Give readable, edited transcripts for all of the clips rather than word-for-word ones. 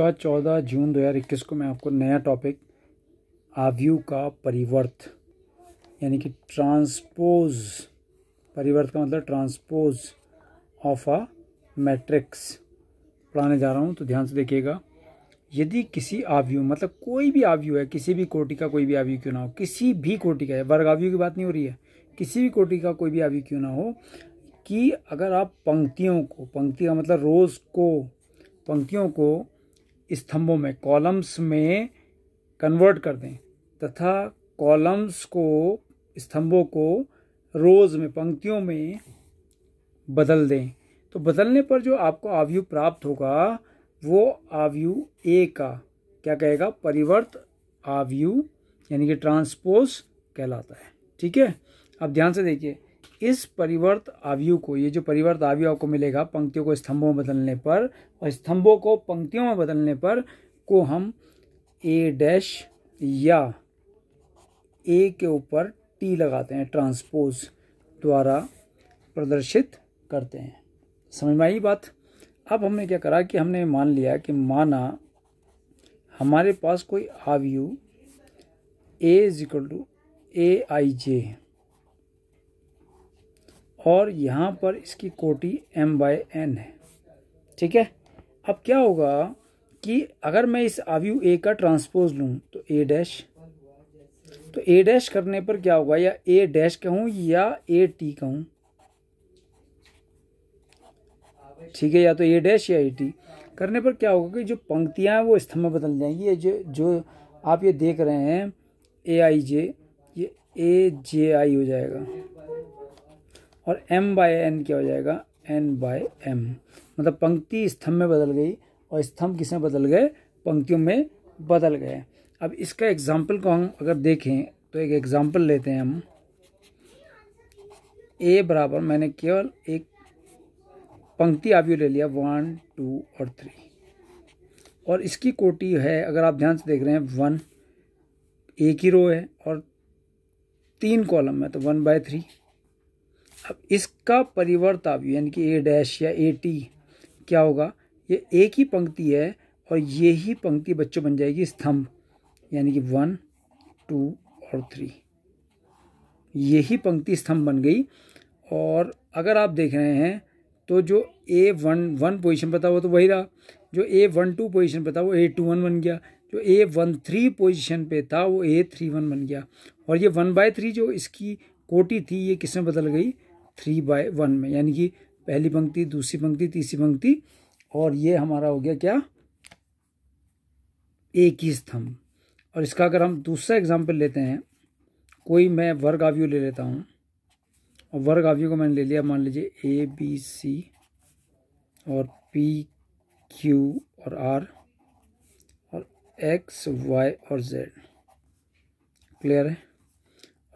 14 जून 2021 को मैं आपको नया टॉपिक आव्यूह का परिवर्त यानी कि ट्रांसपोज, परिवर्त का मतलब ट्रांसपोज ऑफ अ मैट्रिक्स पढ़ाने जा रहा हूँ। तो ध्यान से देखिएगा। यदि किसी आव्यूह मतलब कोई भी आव्यूह है, किसी भी कोटि का कोई भी आव्यूह क्यों ना हो, किसी भी कोटि का है, वर्ग आव्यूह की बात नहीं हो रही है, किसी भी कोटि का कोई भी आव्यूह क्यों ना हो, कि अगर आप पंक्तियों को, पंक्ति का मतलब रोज को, पंक्तियों को स्तंभों में, कॉलम्स में कन्वर्ट कर दें तथा कॉलम्स को, स्तंभों को रोज में, पंक्तियों में बदल दें, तो बदलने पर जो आपको आव्यूह प्राप्त होगा वो आव्यूह ए का क्या कहेगा, परिवर्त आव्यूह यानी कि ट्रांसपोज कहलाता है। ठीक है, अब ध्यान से देखिए। इस परिवर्त आव्यूह को, ये जो परिवर्त आव्यूह आपको मिलेगा पंक्तियों को स्तंभों में बदलने पर और स्तंभों को पंक्तियों में बदलने पर, को हम ए डैश या ए के ऊपर टी लगाते हैं, ट्रांसपोज द्वारा प्रदर्शित करते हैं। समझ में आई बात। अब हमने क्या करा कि हमने मान लिया कि माना हमारे पास कोई आव्यूह ए इज इक्वल टू ए आई जे है और यहाँ पर इसकी कोटि m/n है। ठीक है, अब क्या होगा कि अगर मैं इस आव्यूह ए का ट्रांसपोज लूँ तो ए डैश, तो ए डैश करने पर क्या होगा, या ए डैश कहूँ या ए टी कहूँ, ठीक है, या तो ए डैश या ए टी करने पर क्या होगा कि जो पंक्तियाँ हैं वो स्तंभ में बदल जाएंगी। ये जो आप ये देख रहे हैं ए आई जे, ये ए जे आई हो जाएगा और m/n क्या हो जाएगा, n/m, मतलब पंक्ति स्तंभ में बदल गई और स्तंभ किस में बदल गए, पंक्तियों में बदल गए। अब इसका एग्जाम्पल को हम अगर देखें तो एक एग्जाम्पल लेते हैं हम। a बराबर, मैंने केवल एक पंक्ति आव्यूह ले लिया 1, 2 और 3 और इसकी कोटि है, अगर आप ध्यान से देख रहे हैं 1, एक ही रो है और 3 कॉलम है तो 1/3। अब इसका परिवर्त आव्यूह यानी कि ए डैश या ए टी क्या होगा, ये एक ही पंक्ति है और ये ही पंक्ति बच्चों बन जाएगी स्तंभ, यानी कि 1, 2 और 3, यही पंक्ति स्तंभ बन गई। और अगर आप देख रहे हैं तो जो A11 पोजीशन पर था वो तो वही रहा, जो A12 पोजीशन पर था वो A21 बन गया, जो A13 पोजीशन पे था वो A31 बन गया और ये 1/3 जो इसकी कोटि थी ये किसमें बदल गई, 3/1 में, यानी कि पहली पंक्ति, दूसरी पंक्ति, तीसरी पंक्ति, और ये हमारा हो गया क्या, एक ही स्तंभ। और इसका अगर हम दूसरा एग्जाम्पल लेते हैं, कोई मैं वर्ग आव्यूह ले लेता हूँ और वर्ग आव्यूह को मैंने ले लिया, मान लीजिए ए बी सी और पी क्यू और आर और एक्स वाई और जेड, क्लियर है।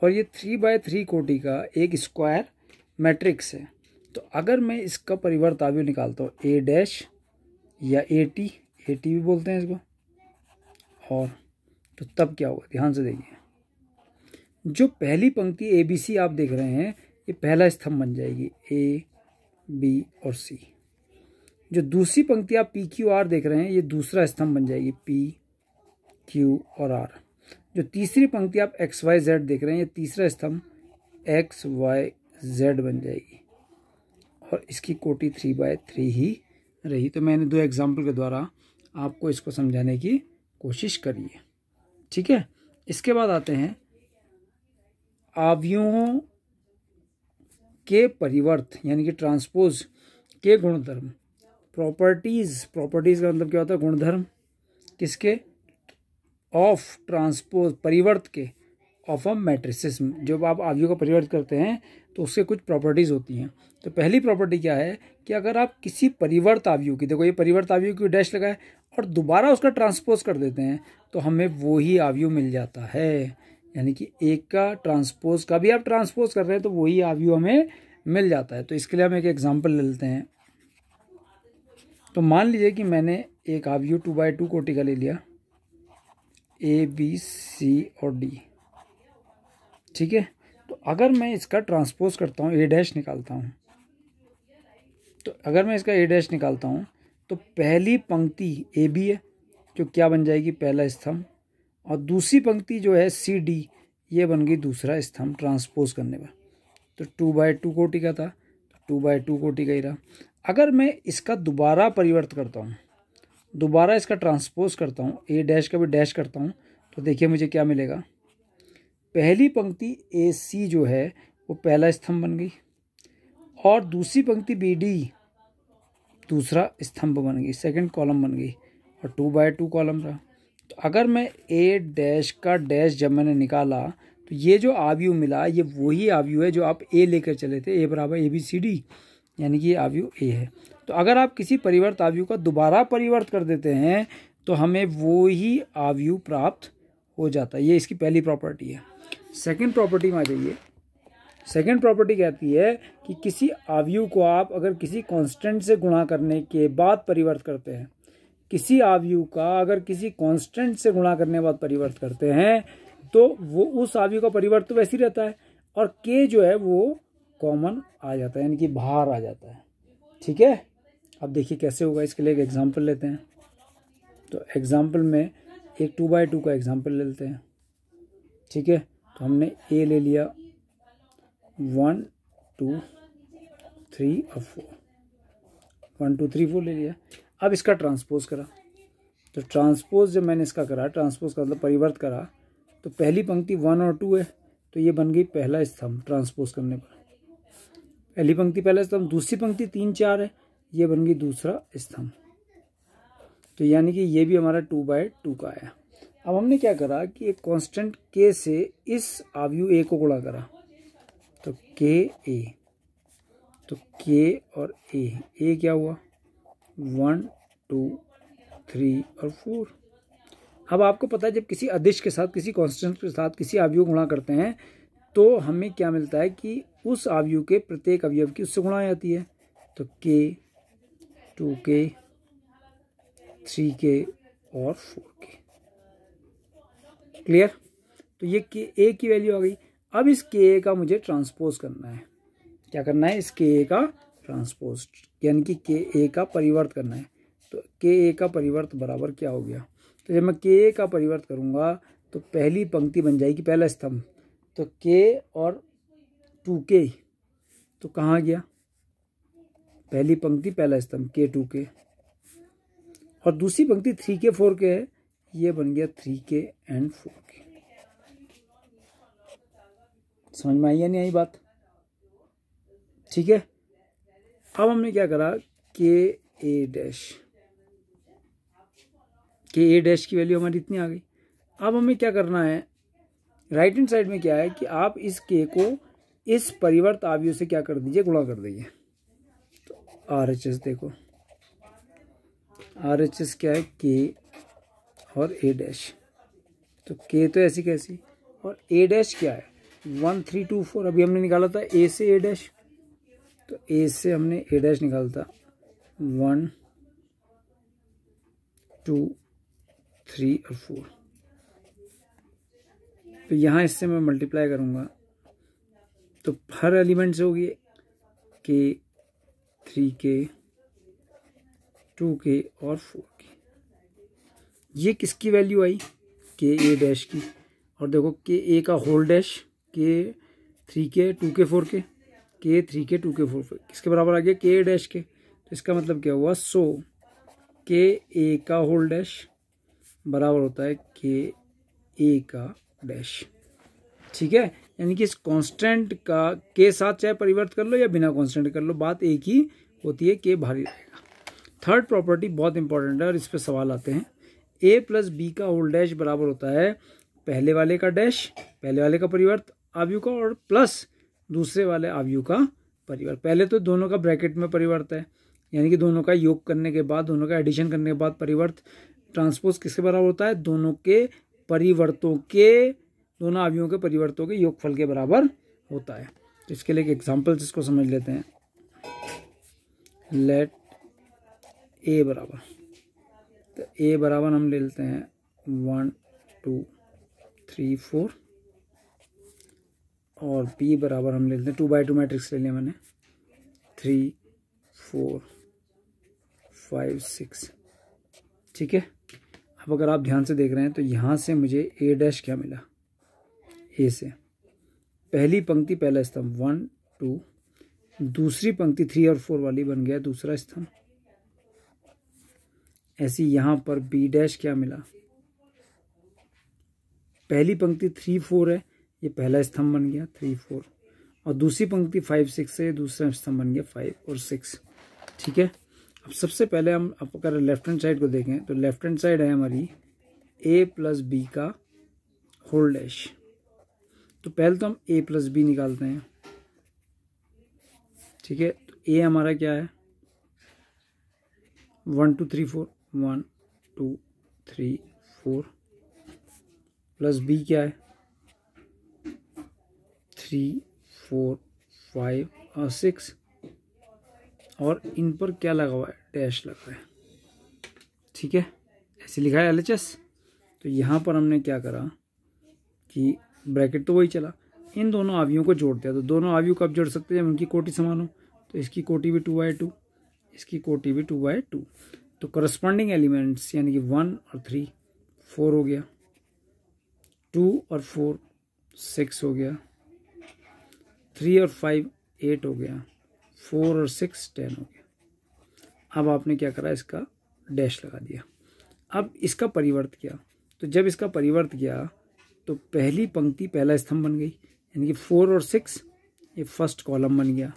और ये 3/3 कोटि का एक स्क्वायर मैट्रिक्स है। तो अगर मैं इसका परिवर्त आव्यूह निकालता हूँ ए डैश या ए टी भी बोलते हैं इसको, और तो तब क्या होगा, ध्यान से देखिए। जो पहली पंक्ति ए बी सी आप देख रहे हैं ये पहला स्तंभ बन जाएगी, ए बी और सी। जो दूसरी पंक्ति आप पी क्यू आर देख रहे हैं ये दूसरा स्तंभ बन जाएगी, पी क्यू और आर। जो तीसरी पंक्ति आप एक्स वाई जेड देख रहे हैं ये तीसरा स्तंभ एक्स वाई जेड बन जाएगी और इसकी कोटि 3/3 ही रही। तो मैंने 2 एग्जाम्पल के द्वारा आपको इसको समझाने की कोशिश करी है। ठीक है, इसके बाद आते हैं आव्यूहों के परिवर्त यानी कि ट्रांसपोज के गुणधर्म, प्रॉपर्टीज का मतलब क्या होता है, गुणधर्म किसके, ऑफ ट्रांसपोज, परिवर्त के, ऑफ अ मैट्रिसेस। जब आप आव्यूह का परिवर्त करते हैं तो उसके कुछ प्रॉपर्टीज होती हैं। तो पहली प्रॉपर्टी क्या है कि अगर आप किसी परिवर्त आव्यूह की, देखो ये परिवर्त आव्यूह की डैश लगाए और दोबारा उसका ट्रांसपोज कर देते हैं तो हमें वो ही आव्यूह मिल जाता है, यानी कि एक का ट्रांसपोज का भी आप ट्रांसपोज कर रहे हैं तो वही आव्यूह हमें मिल जाता है। तो इसके लिए हम एक एग्जाम्पल ले लेते हैं। तो मान लीजिए कि मैंने एक आव्यूह 2/2 कोटि का ले लिया, ए बी सी और डी। ठीक है, तो अगर मैं इसका ट्रांसपोज करता हूँ, ए डैश निकालता हूँ, तो अगर मैं इसका ए डैश निकालता हूँ तो पहली पंक्ति ए बी है जो क्या बन जाएगी, पहला स्तंभ, और दूसरी पंक्ति जो है सी डी, ये बन गई दूसरा स्तंभ ट्रांसपोज करने पर। तो 2/2 कोटि का था, तो 2/2 कोटि का ही रहा। अगर मैं इसका दोबारा परिवर्त करता हूँ, दोबारा इसका ट्रांसपोज करता हूँ, ए डैश का भी डैश करता हूँ, तो देखिए मुझे क्या मिलेगा। पहली पंक्ति ए सी जो है वो पहला स्तंभ बन गई, और दूसरी पंक्ति बी डी दूसरा स्तंभ बन गई, सेकंड कॉलम बन गई, और 2/2 कॉलम रहा। तो अगर मैं ए डैश का डैश जब मैंने निकाला, तो ये जो आव्यूह मिला ये वही आव्यूह है जो आप ए लेकर चले थे, ए बराबर ए बी सी डी, यानी कि ये आव्यूह ए है। तो अगर आप किसी परिवर्त आव्यूह का दोबारा परिवर्त कर देते हैं तो हमें वो ही आव्यूह प्राप्त हो जाता है। ये इसकी पहली प्रॉपर्टी है। सेकंड प्रॉपर्टी में आ जाइए। सेकंड प्रॉपर्टी कहती है कि किसी आव्यूह को आप अगर किसी कांस्टेंट से गुणा करने के बाद परिवर्त करते हैं, किसी आव्यूह का अगर किसी कांस्टेंट से गुणा करने के बाद परिवर्त करते हैं, तो वो उस आव्यूह का परिवर्त तो वैसे ही रहता है, और के जो है वो कॉमन आ जाता है, यानी कि बाहर आ जाता है। ठीक है, अब देखिए कैसे होगा। इसके लिए एक एग्जाम्पल लेते हैं। तो एग्जाम्पल में एक 2/2 का एग्जाम्पल ले लेते हैं। ठीक है, तो हमने ए ले लिया 1 2 3 और 4, 1 2 3 4 ले लिया। अब इसका ट्रांसपोज करा, तो ट्रांसपोज जब मैंने इसका करा, ट्रांसपोज का मतलब परिवर्त करा, तो पहली पंक्ति 1 और 2 है, तो ये बन गई पहला स्तंभ ट्रांसपोज करने पर। पहली पंक्ति पहला स्तंभ, दूसरी पंक्ति 3 4 है, ये बन गई दूसरा स्तंभ। तो यानी कि ये भी हमारा 2/2 का आया। अब हमने क्या करा कि एक कांस्टेंट के से इस आव्यूह ए को गुणा करा, तो के ए, तो के और ए क्या हुआ 1 2 3 और 4। अब आपको पता है जब किसी अदिश के साथ, किसी कांस्टेंट के साथ किसी आव्यूह गुणा करते हैं तो हमें क्या मिलता है कि उस आव्यूह के प्रत्येक अवयव की उससे गुणा जाती है। तो के 2k 3k और 4k। क्लियर? तो ये के ए की वैल्यू आ गई। अब इस के ए का मुझे ट्रांसपोज करना है। क्या करना है? इस के ए का ट्रांसपोज, यानी कि के ए का परिवर्त करना है। तो के ए का परिवर्त बराबर क्या हो गया? तो जब मैं के ए का परिवर्त करूँगा तो पहली पंक्ति बन जाएगी पहला स्तंभ, तो के और 2k, तो कहाँ गया? पहली पंक्ति पहला स्तंभ के 2k, और दूसरी पंक्ति 3k 4k है, ये बन गया 3k एंड 4k। समझ में आई या नहीं आई बात? ठीक है, अब हमने क्या करा, के ए डैश की वैल्यू हमारी इतनी आ गई। अब हमें क्या करना है, राइट हैंड साइड में क्या है कि आप इस के को इस परिवर्त आव्यूह से क्या कर दीजिए, गुणा कर दीजिए। तो RHS देखो, RHS क्या है, के और ए डैश। तो के तो ऐसी कैसी, और ए डैश क्या है 1 3 2 4। अभी हमने निकाला था ए से ए डैश, तो ए से हमने ए डैश निकाला था 1 2 3 और 4। तो यहाँ इससे मैं मल्टीप्लाई करूँगा तो हर एलिमेंट से होगी के 3k 2k और 4k। ये किसकी वैल्यू आई? के ए डैश की। और देखो के ए का होल डैश, के 3k 2k 4k, के 3k 2k 4k किसके बराबर आ गया? के ए डैश के। तो इसका मतलब क्या हुआ? सो के ए का होल डैश बराबर होता है के ए का डैश। ठीक है, यानी कि इस कांस्टेंट का के साथ चाहे परिवर्त कर लो या बिना कांस्टेंट कर लो, बात एक ही होती है, के भारी रहेगा। थर्ड प्रॉपर्टी बहुत इंपॉर्टेंट है और इस पे सवाल आते हैं। ए प्लस बी का होल डैश बराबर होता है पहले वाले का डैश, पहले वाले का परिवर्त आव्यूह का, और प्लस दूसरे वाले आव्यूह का परिवर्त। पहले तो दोनों का ब्रैकेट में परिवर्त है, यानी कि दोनों का योग करने के बाद, दोनों का एडिशन करने के बाद परिवर्त। ट्रांसपोज किसके बराबर होता है? दोनों के परिवर्तों के, दोनों आव्यूहों के परिवर्तों के योगफल के बराबर होता है। तो इसके लिए एक एग्जाम्पल इसको समझ लेते हैं। लेट ए बराबर, तो ए बराबर हम ले लेते हैं 1 2 3 4, और बी बराबर हम ले लेते हैं 2/2 मैट्रिक्स ले लिया मैंने, 3 4 5 6। ठीक है, अब अगर आप ध्यान से देख रहे हैं तो यहाँ से मुझे ए डैश क्या मिला, ए से पहली पंक्ति पहला स्तंभ 1 2, दूसरी पंक्ति 3 और 4 वाली बन गया दूसरा स्तंभ। ऐसी यहाँ पर बी डैश क्या मिला, पहली पंक्ति 3 4 है, ये पहला स्तंभ बन गया 3 4, और दूसरी पंक्ति 5 6 है, दूसरा स्तंभ बन गया 5 और 6। ठीक है, अब सबसे पहले हम अगर लेफ्ट हैंड साइड को देखें तो लेफ्ट हैंड साइड है हमारी a प्लस बी का होल डैश। तो पहले तो हम a प्लस बी निकालते हैं। ठीक है, तो a हमारा क्या है 1 2 3 4, 1 2 3 4, प्लस b क्या है 3 4 5 और 6, और इन पर क्या लगा हुआ है, डैश लगा है। ठीक है, ऐसे लिखा है LHS। तो यहाँ पर हमने क्या करा कि ब्रैकेट तो वही चला, इन दोनों आवियों को जोड़ दिया। तो दोनों आवियों कब जोड़ सकते हैं, जब उनकी कोटि समान हो। तो इसकी कोटि भी 2/2, इसकी कोटि भी 2/2। तो करस्पॉन्डिंग एलिमेंट्स यानी कि 1 और 3 4 हो गया, 2 और 4 6 हो गया, 3 और 5 8 हो गया, 4 और 6 10 हो गया। अब आपने क्या करा, इसका डैश लगा दिया। अब इसका परिवर्त किया, तो जब इसका परिवर्त किया तो पहली पंक्ति पहला स्तंभ बन गई, यानी कि 4 और 6 ये फर्स्ट कॉलम बन गया,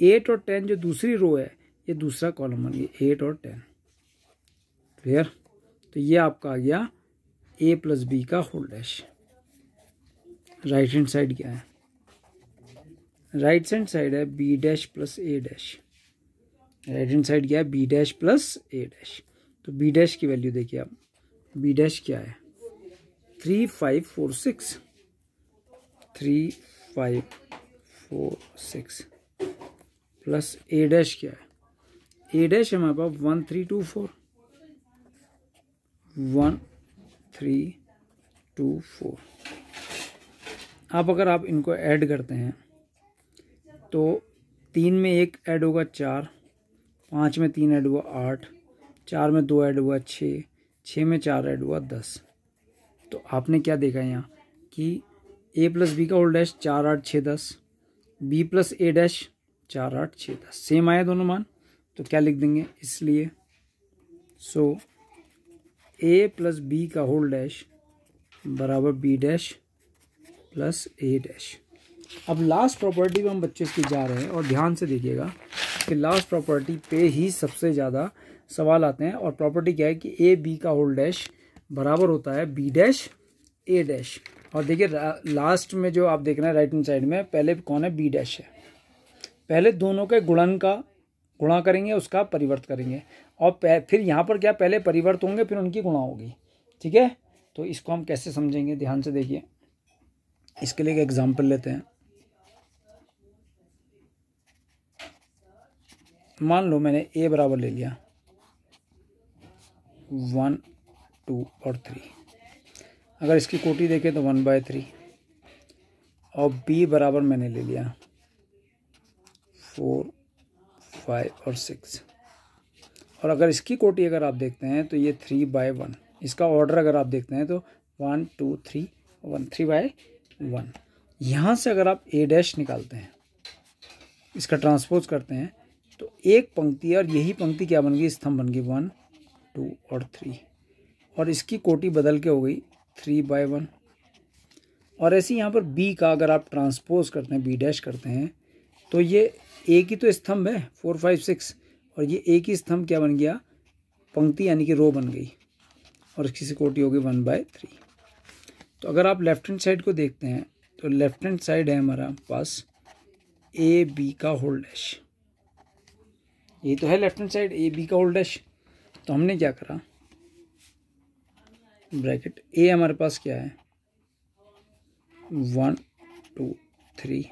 8 और 10 जो दूसरी रो है ये दूसरा कॉलम बन गया, 8 और 10। क्लियर। तो ये आपका आ गया a प्लस बी का whole dash. Right hand side क्या है, राइट हैंड साइड है B dash plus A dash. Right hand side क्या है, B dash plus A dash. तो बी डैश की वैल्यू देखिए आप, बी डैश क्या है 3 5 4 6, 3 5 4 6, प्लस ए डैश क्या है, ए डैश हमारे पास 1 3 2 4, 1 3 2 4। अब अगर आप इनको ऐड करते हैं तो 3 में 1 ऐड होगा 4, 5 में 3 ऐड हुआ 8, 4 में 2 ऐड हुआ 6, 6 में 4 ऐड हुआ 10। तो आपने क्या देखा यहाँ कि a प्लस बी का whole dash 4 8 6 10, b plus A dash 4 8 6 10, same आए दोनों मान। तो क्या लिख देंगे, इसलिए सो a प्लस बी का होल डैश बराबर b dash plus A dash. अब लास्ट प्रॉपर्टी पे हम बच्चे की जा रहे हैं, और ध्यान से देखिएगा कि लास्ट प्रॉपर्टी पे ही सबसे ज़्यादा सवाल आते हैं। और प्रॉपर्टी क्या है कि ए बी का होल डैश बराबर होता है बी डैश ए डैश। और देखिए लास्ट में जो आप देख रहे हैं राइट हैंड साइड में, पहले कौन है, बी डैश है। पहले दोनों के गुणा करेंगे, उसका परिवर्त करेंगे, और फिर यहाँ पर क्या पहले परिवर्त होंगे फिर उनकी गुणा होगी। ठीक है, तो इसको हम कैसे समझेंगे, ध्यान से देखिए। इसके लिए एक एग्जाम्पल लेते हैं। मान लो मैंने a बराबर ले लिया 1 2 और 3। अगर इसकी कोटि देखें तो 1/3, और b बराबर मैंने ले लिया 4 5 और 6। और अगर इसकी कोटि अगर आप देखते हैं तो ये 3/1। इसका ऑर्डर अगर आप देखते हैं तो 1 2 3 1, 3/1। यहाँ से अगर आप a डैश निकालते हैं, इसका ट्रांसपोज करते हैं, तो एक पंक्ति और यही पंक्ति क्या बन गई, स्तंभ बन गई 1 2 और 3, और इसकी कोटि बदल के हो गई 3/1। और ऐसे यहाँ पर b का अगर आप ट्रांसपोज करते हैं, b डैश करते हैं, तो ये a की तो स्तंभ है 4 5 6, और ये a की स्तंभ क्या बन गया, पंक्ति यानी कि रो बन गई, और इसकी कोटि हो गई 1/3। तो अगर आप लेफ्ट हैंड साइड को देखते हैं तो लेफ्ट हैंड साइड है हमारा पास ए बी का होल डैश। ये तो है left hand side A B का होल डैश। तो हमने क्या करा, ब्रैकेट ए हमारे पास क्या है 1 2 3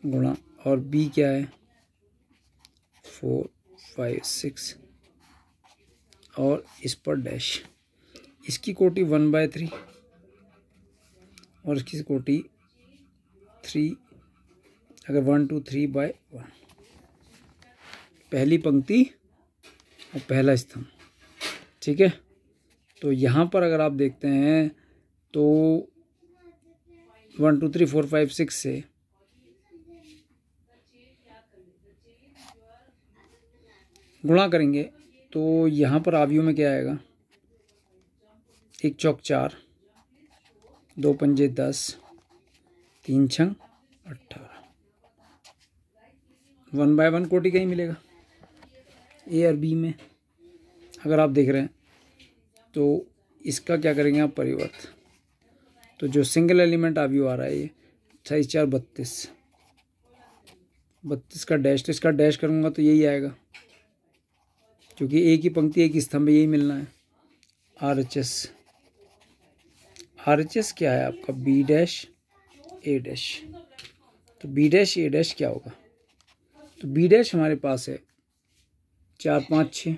गुणा, और बी क्या है 4 5 6, और इस पर डैश, इसकी कोटि 1/3 और इसकी कोटि 3, अगर 1 2 3/1, पहली पंक्ति और पहला स्तंभ। ठीक है, तो यहाँ पर अगर आप देखते हैं तो 1 2 3 4 5 6 से गुणा करेंगे तो यहाँ पर आवियों में क्या आएगा, 1 चौक 4, 2 पंजे 10, 3 छंग 18। 1 बाय 1 कोटि का ही मिलेगा ए और बी में। अगर आप देख रहे हैं तो इसका क्या करेंगे आप, परिवर्त। तो जो सिंगल एलिमेंट आव्यूह आ रहा है ये 28 4 32, 32 का डैश, तो इसका डैश करूँगा तो यही आएगा, क्योंकि एक ही पंक्ति एक ही स्तंभ, यही मिलना है। RHS, RHS क्या है आपका, B डैश A डैश। तो B डैश A डैश क्या होगा, तो B डैश हमारे पास है 4 5 6,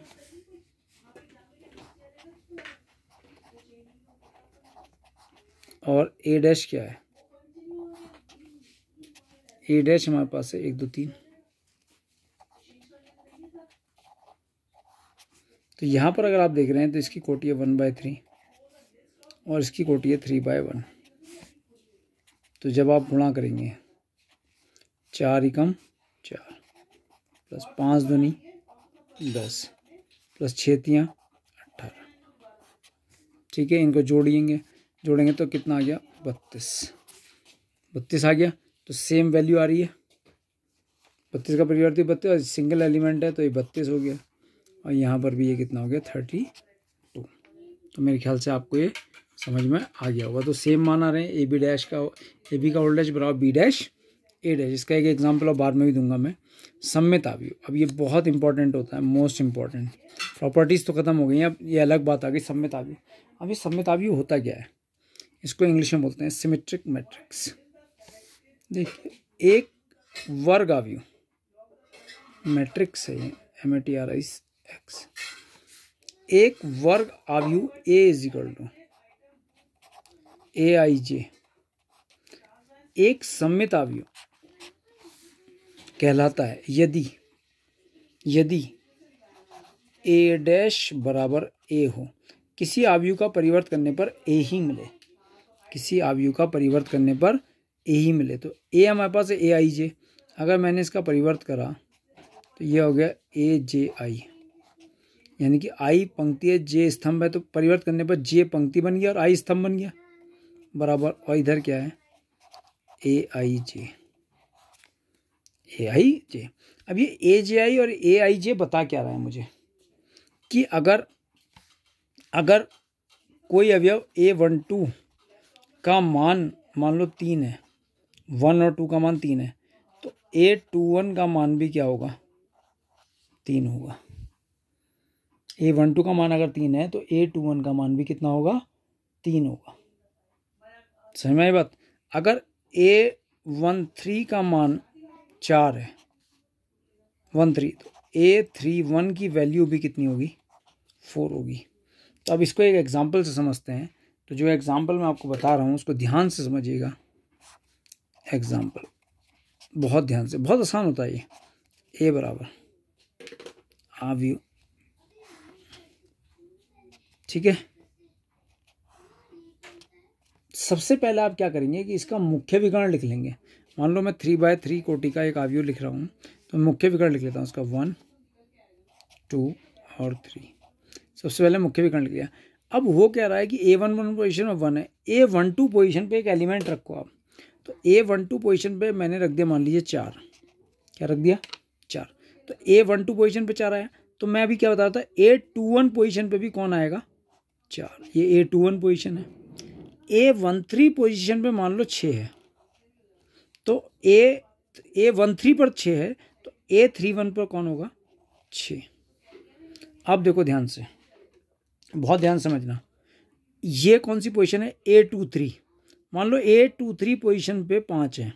और A डैश क्या है, A डैश हमारे पास है 1 2 3। तो यहाँ पर अगर आप देख रहे हैं तो इसकी कोटि है 1 बाय 3 और इसकी कोटि है 3 बाय 1। तो जब आप गुणा करेंगे 4 एकम 4 प्लस 5 दूनी 10 प्लस 6 तियाँ 18, ठीक है। इनको जोड़ेंगे तो कितना आ गया, 32 आ गया। तो सेम वैल्यू आ रही है, 32 का परिवर्ती 32, और सिंगल एलिमेंट है तो ये 32 हो गया, और यहाँ पर भी ये कितना हो गया, 32। तो मेरे ख्याल से आपको ये समझ में आ गया होगा। तो सेम मान आ रहे हैं, ए बी का ओल्ड डैश बराबर बी डैश ए डैश। इसका एक एग्जांपल और बाद में भी दूंगा मैं। सम्मित आव्यूह, अब ये बहुत इंपॉर्टेंट होता है, मोस्ट इंपॉर्टेंट। प्रॉपर्टीज़ तो खत्म हो गई हैं, अब ये अलग बात आ गई सम्मित आव्यूह। अब ये सम्मित आव्यूह होता क्या है, इसको इंग्लिश में बोलते हैं सिमेट्रिक मैट्रिक्स। देखिए, एक वर्ग आव्यूह, मैट्रिक्स है ये, MATRIX, एक वर्ग आव्यूह A = AIJ एक सम्मित आव्यूह कहलाता है यदि A डैश बराबर A हो, किसी आव्यूह का परिवर्त करने पर A ही मिले, किसी आव्यूह का परिवर्त करने पर A ही मिले। तो A हमारे पास है AIJ, अगर मैंने इसका परिवर्त करा तो ये हो गया AJI, यानी कि I पंक्ति है, J स्तंभ है, तो परिवर्त करने पर J पंक्ति बन गया और I स्तंभ बन गया, बराबर। और इधर क्या है, AIJ। अब ये AJI और AIJ बता क्या रहा है मुझे, कि अगर कोई अवयव A12 का मान लो 3 है, 1 और 2 का मान 3 है, तो A21 का मान भी क्या होगा, 3 होगा। A12 का मान अगर 3 है तो A21 का मान भी कितना होगा, 3 होगा। समझ में आई बात। अगर A13 का मान 4 है, 13, तो A31 की वैल्यू भी कितनी होगी, 4 होगी। तो अब इसको एक एग्जाम्पल से समझते हैं। तो जो एग्जाम्पल मैं आपको बता रहा हूँ उसको ध्यान से समझिएगा। एग्जाम्पल बहुत ध्यान से, बहुत आसान होता है ये। A बराबर आव्यूह, ठीक है। सबसे पहले आप क्या करेंगे कि इसका मुख्य विकर्ण लिख लेंगे। मान लो मैं 3 बाय 3 कोटि का एक आव्यूह लिख रहा हूँ, तो मुख्य विकर्ण लिख लेता हूँ उसका 1 2 और 3। सबसे पहले मुख्य विकर्ण लिख लिया। अब वो कह रहा है कि A11 पोजीशन में 1 है, A12 पोजीशन पे एक एलिमेंट रखो आप। तो A12 पोजीशन पे मैंने रख दिया, मान लीजिए 4। क्या रख दिया, 4। तो A12 पोजीशन पे 4 आया, तो मैं अभी क्या बता रहा था, A21 पोजीशन पे भी कौन आएगा, 4। ये A21 पोजीशन है। A13 पोजीशन पे मान लो 6 है, तो A13 पर 6 है, तो A31 पर कौन होगा, 6। अब देखो ध्यान से, बहुत ध्यान समझना, ये कौन सी पोजीशन है, A23। मान लो A23 पोजीशन पे 5 है,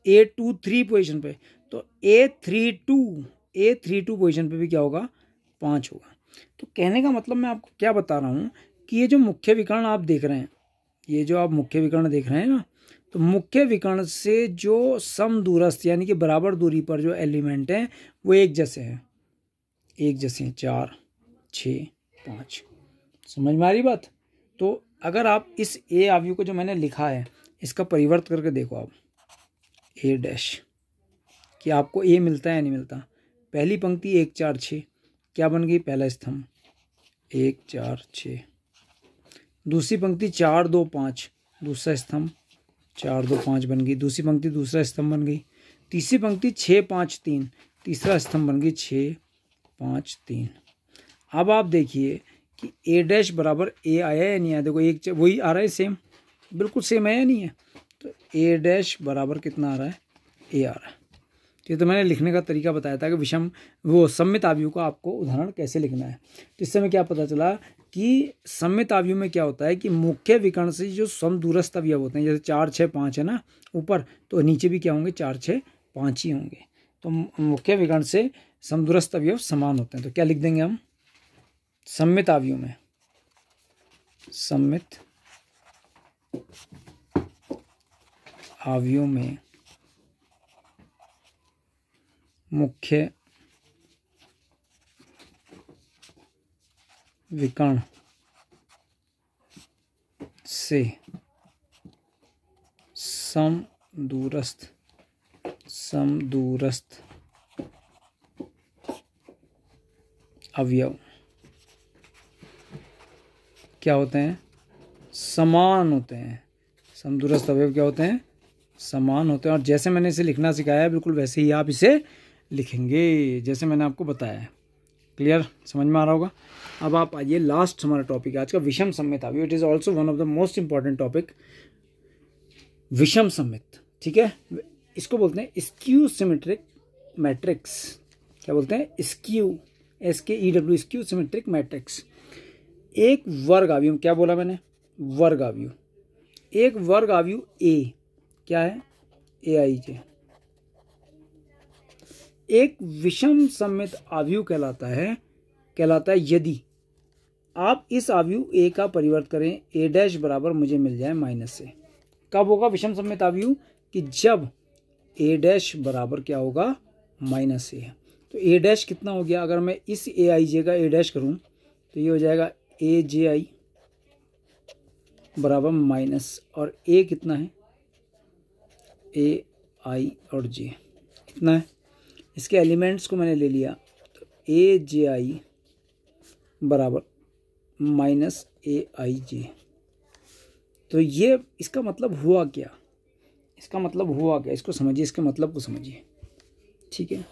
A23 पोजीशन पे, तो A32 पोजीशन पे भी क्या होगा, 5 होगा। तो कहने का मतलब मैं आपको क्या बता रहा हूँ कि ये जो मुख्य विकर्ण आप देख रहे हैं, ये जो आप मुख्य विकर्ण देख रहे हैं ना, तो मुख्य विकर्ण से जो समदूरस्थ यानी कि बराबर दूरी पर जो एलिमेंट हैं वो एक जैसे हैं, 4 6 5। समझ में आ रही बात। तो अगर आप इस ए अवयव को जो मैंने लिखा है इसका परिवर्त करके देखो आप, ए डैश, कि आपको ए मिलता है या नहीं मिलता। पहली पंक्ति 1 4 6 क्या बन गई, पहला स्तंभ 1 4 6। दूसरी पंक्ति 4 2 5 दूसरा स्तंभ 4 2 5 बन गई। दूसरी पंक्ति दूसरा स्तंभ बन गई। तीसरी पंक्ति 6 5 3 तीसरा स्तंभ बन गई 6 5 3। अब आप देखिए कि ए डैश बराबर ए आया या नहीं आया। देखो एक वही आ रहा है, सेम, बिल्कुल सेम है या नहीं है। तो ए डैश बराबर कितना आ रहा है, ए आ रहा है। ये तो मैंने लिखने का तरीका बताया था कि विषम वो सममित आव्यूह का आपको उदाहरण कैसे लिखना है। तो इससे हमें क्या पता चला कि सममित आव्यूह में क्या होता है कि मुख्य विकर्ण से जो समदूरस्थ अवयव होते हैं, जैसे 4 6 5 है ना ऊपर, तो नीचे भी क्या होंगे, 4 6 5 ही होंगे। तो मुख्य विकर्ण से समदूरस्थ अवयव समान होते हैं। तो क्या लिख देंगे हम सममित आव्यूह में, सममित आव्यूह में मुख्य विकर्ण से समदूरस्थ अवयव क्या होते हैं, समान होते हैं। समदूरस्थ अवयव क्या होते हैं, समान होते हैं। और जैसे मैंने इसे लिखना सिखाया है बिल्कुल वैसे ही आप इसे लिखेंगे जैसे मैंने आपको बताया है। क्लियर, समझ में आ रहा होगा। अब आप आइए, लास्ट हमारा टॉपिक आज का विषम सममित आव्यूह। It is also one of the most important topic, विषम सममित। ठीक है, इसको बोलते हैं स्क्यू सिमेट्रिक मैट्रिक्स। क्या बोलते हैं, skew, SKEW, skew symmetric matrix. एक वर्ग आव्यूह, क्या बोला मैंने, वर्ग आव्यूह। एक वर्ग आव्यूह ए क्या है, AIJ। एक विषम सममित आव्यूह कहलाता है यदि आप इस आव्यूह ए का परिवर्त करें, ए डैश बराबर मुझे मिल जाए -A। कब होगा विषम सममित आव्यूह, कि जब ए डैश बराबर क्या होगा, -A। तो ए डैश कितना हो गया, अगर मैं इस AIJ का ए डैश करूं तो ये हो जाएगा AJI बराबर माइनस, और ए कितना है, AI और J कितना है। इसके एलिमेंट्स को मैंने ले लिया, तो AJI बराबर -AIJ। तो ये इसका मतलब हुआ क्या, इसको समझिए, इसके मतलब को समझिए। ठीक है,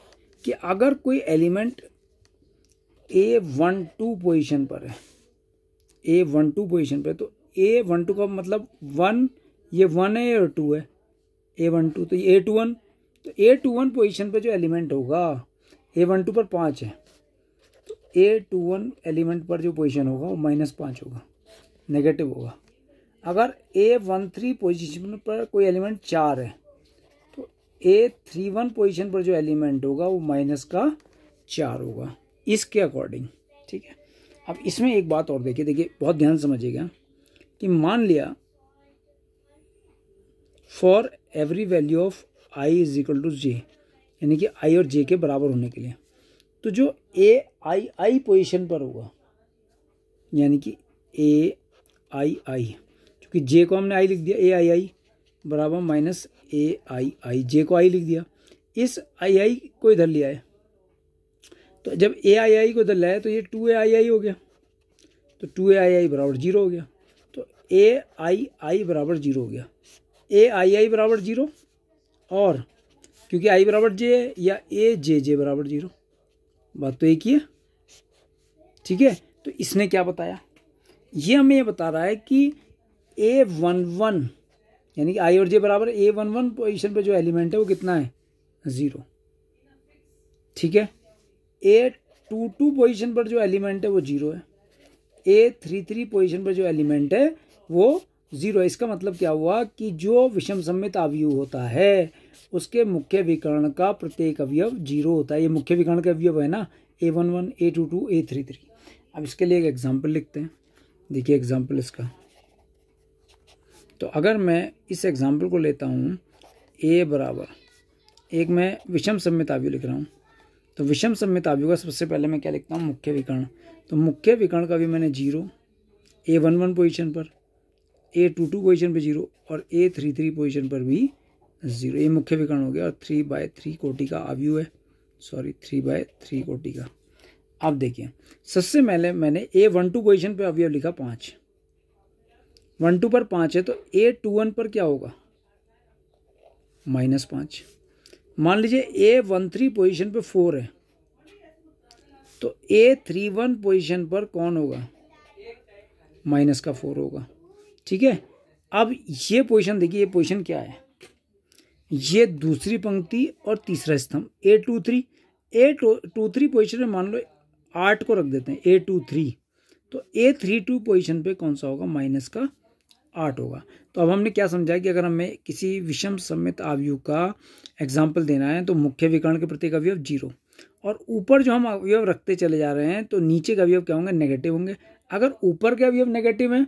कि अगर कोई एलिमेंट A12 पोजीशन पर है, A12 पोजीशन पर, तो A12 का मतलब 1, ये 1 है और 2 है, A12, तो ये A21, तो A21 पोजीशन पर जो एलिमेंट होगा, A12 पर 5 है, तो A21 एलिमेंट पर जो पोजीशन होगा वो -5 होगा, नेगेटिव होगा। अगर A13 पोजीशन पर कोई एलिमेंट 4 है, तो A31 पोजीशन पर जो एलिमेंट होगा वो -4 होगा, इसके अकॉर्डिंग। ठीक है, अब इसमें एक बात और देखिए, बहुत ध्यान समझिएगा कि मान लिया for every value of I = J, यानी कि I और J के बराबर होने के लिए, तो जो AII पोजीशन पर होगा, यानी कि AII, क्योंकि J को हमने I लिख दिया, AII बराबर -AII, J को I लिख दिया, इस II को इधर लिया है, तो जब AII को इधर लाया तो ये 2AII हो गया, तो 2AII बराबर 0 हो गया, तो AII बराबर 0 हो गया, AII बराबर 0, और क्योंकि I बराबर J है, या AJJ बराबर 0, बात तो एक ही है। ठीक है, तो इसने क्या बताया, ये हमें ये बता रहा है कि A11 यानी कि I और J बराबर A11 पोजीशन पे जो एलिमेंट है वो कितना है, 0। ठीक है, A22 पोजीशन पर जो एलिमेंट है वो 0 है, A33 पोजीशन पर जो एलिमेंट है वो 0 है। इसका मतलब क्या हुआ कि जो विषम सममित आव्यूह होता है उसके मुख्य विकर्ण का प्रत्येक अवयव 0 होता है। ये मुख्य विकर्ण का अवयव है ना, A11, A22, A33। अब इसके लिए एक एग्जाम्पल लिखते हैं, देखिए एग्जाम्पल इसका। तो अगर मैं इस एग्जाम्पल को लेता हूँ, A बराबर, एक मैं विषम सममित आव्यूह लिख रहा हूँ, तो विषम सममित आव्यूह का सबसे पहले मैं क्या लिखता हूँ, मुख्य विकर्ण। तो मुख्य विकर्ण का भी मैंने 0, A11 पोजीशन पर, A22 पोजीशन पे 0 और A33 पोजीशन पर भी 0। ये मुख्य विकर्ण हो गया और 3/3 कोटि का अवयव है, 3/3 कोटि का। अब देखिए सबसे पहले मैंने A12 पोजीशन पे अवयव लिखा 5, 12 पर 5 है तो A21 पर क्या होगा, -5। मान लीजिए A13 पोजीशन पे 4 है तो A31 पोजीशन पर कौन होगा, -4 होगा। ठीक है, अब ये पोजीशन देखिए, ये पोजीशन क्या है, ये दूसरी पंक्ति और तीसरा स्तंभ A23 पोजीशन में मान लो 8 को रख देते हैं, A23 तो A32 पोजीशन पे कौन सा होगा, -8 होगा। तो अब हमने क्या समझा कि अगर हमें किसी विषम सममित अवयव का एग्जाम्पल देना है तो मुख्य विकर्ण के प्रत्येक अवयव 0 और ऊपर जो हम अवयव रखते चले जा रहे हैं तो नीचे के अवयव क्या होंगे, नेगेटिव होंगे। अगर ऊपर के अवयव नेगेटिव हैं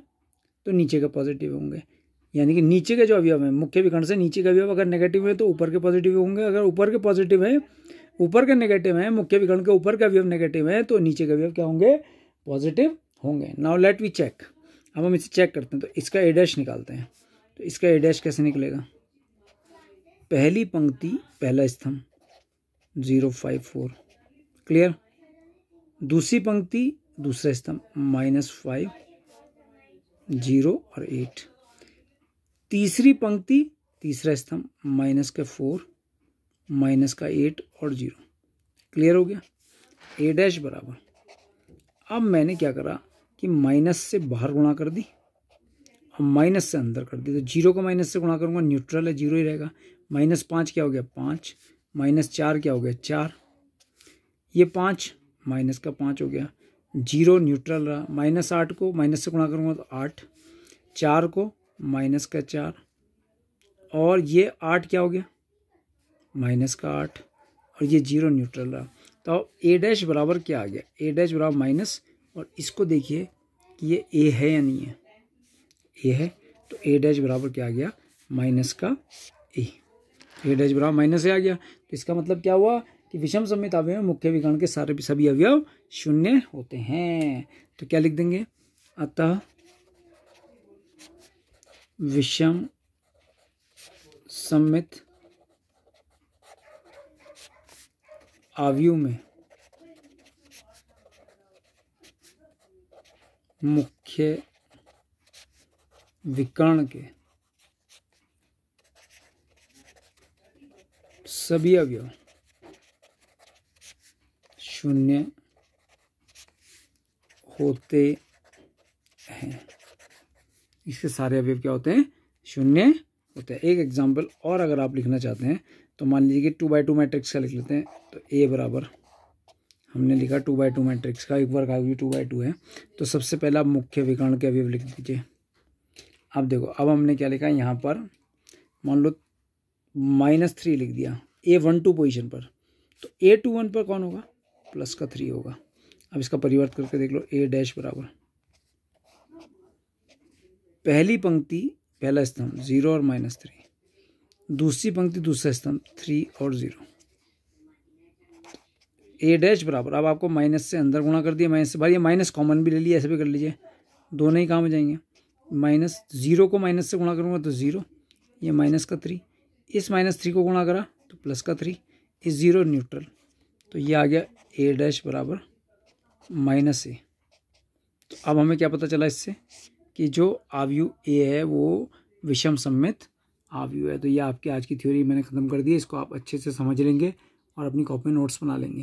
तो नीचे के पॉजिटिव होंगे, यानी कि नीचे के जो अवयव हैं मुख्य विकर्ण से नीचे के अवयव अगर नेगेटिव है तो ऊपर के पॉजिटिव होंगे, अगर ऊपर के पॉजिटिव है, ऊपर के नेगेटिव हैं, मुख्य विकर्ण के ऊपर के अवयव नेगेटिव हैं तो नीचे के अवयव क्या होंगे, पॉजिटिव होंगे। नाउ लेट वी चेक, अब हम इसे चेक करते हैं। तो इसका ए डैश निकालते हैं, तो इसका ए डैश कैसे निकलेगा, पहली पंक्ति पहला स्तंभ 0, 5, 4, क्लियर। दूसरी पंक्ति दूसरा स्तंभ -5, 0 और 8। तीसरी पंक्ति तीसरा स्तंभ -4, -8 और 0, क्लियर हो गया। ए डैश बराबर, अब मैंने क्या करा कि माइनस से बाहर गुणा कर दी और माइनस से अंदर कर दी, तो 0 को माइनस से गुणा करूंगा, न्यूट्रल है, 0 ही रहेगा। -5 क्या हो गया, 5, -4 क्या हो गया, 4, ये 5 माइनस का 5 हो गया, 0 न्यूट्रल रहा। -8 को माइनस से गुणा करूंगा तो 8, 4 को माइनस का 4 और ये 8 क्या हो गया, -8 और ये 0 न्यूट्रल रहा। तो ए डैश बराबर क्या आ गया, ए डैश बराबर माइनस, और इसको देखिए कि ये ए है या नहीं है, ए है, तो ए डैश बराबर क्या आ गया, -ए। ए डैश बराबर माइनस ए आ गया। तो इसका मतलब क्या हुआ कि विषम सममित अवयव में मुख्य विकर्ण के सारे सभी अवयव 0 होते हैं। तो क्या लिख देंगे, अतः विषम सममित अवयव में मुख्य विकर्ण के सभी अवयव 0 होते हैं। इसके सारे अवयव क्या होते हैं, 0 होते हैं। एक एग्जाम्पल और अगर आप लिखना चाहते हैं तो मान लीजिए कि 2x2 मैट्रिक्स का लिख लेते हैं। तो ए बराबर हमने लिखा 2x2 मैट्रिक्स का एक वर्ग अवयव 2x2 है, तो सबसे पहला मुख्य विकर्ण के अवयव लिख दीजिए। अब देखो, अब हमने क्या लिखा है यहाँ पर, मान लो -3 लिख दिया A12 पोजीशन पर, तो A21 पर कौन होगा, +3 होगा। अब इसका परिवर्त करके देख लो, ए डैश बराबर पहली पंक्ति पहला स्तंभ 0 और -3, दूसरी पंक्ति दूसरा स्तंभ 3 और 0। ए डैश बराबर, अब आपको माइनस से अंदर गुणा कर दिया, माइनस से बाहर, ये माइनस कॉमन भी ले लिया, ऐसे भी कर लीजिए, दोनों ही काम हो जाएंगे। -0 को माइनस से गुणा करूँगा तो 0, ये -3, इस -3 को गुणा करा तो +3, इस 0 न्यूट्रल, तो ये आ गया ए डैश बराबर -ए। तो अब हमें क्या पता चला इससे कि जो अवयव ए है वो विषम सममित अवयव है। तो ये आपकी आज की थ्योरी मैंने ख़त्म कर दी है, इसको आप अच्छे से समझ लेंगे और अपनी कॉपी में नोट्स बना लेंगे।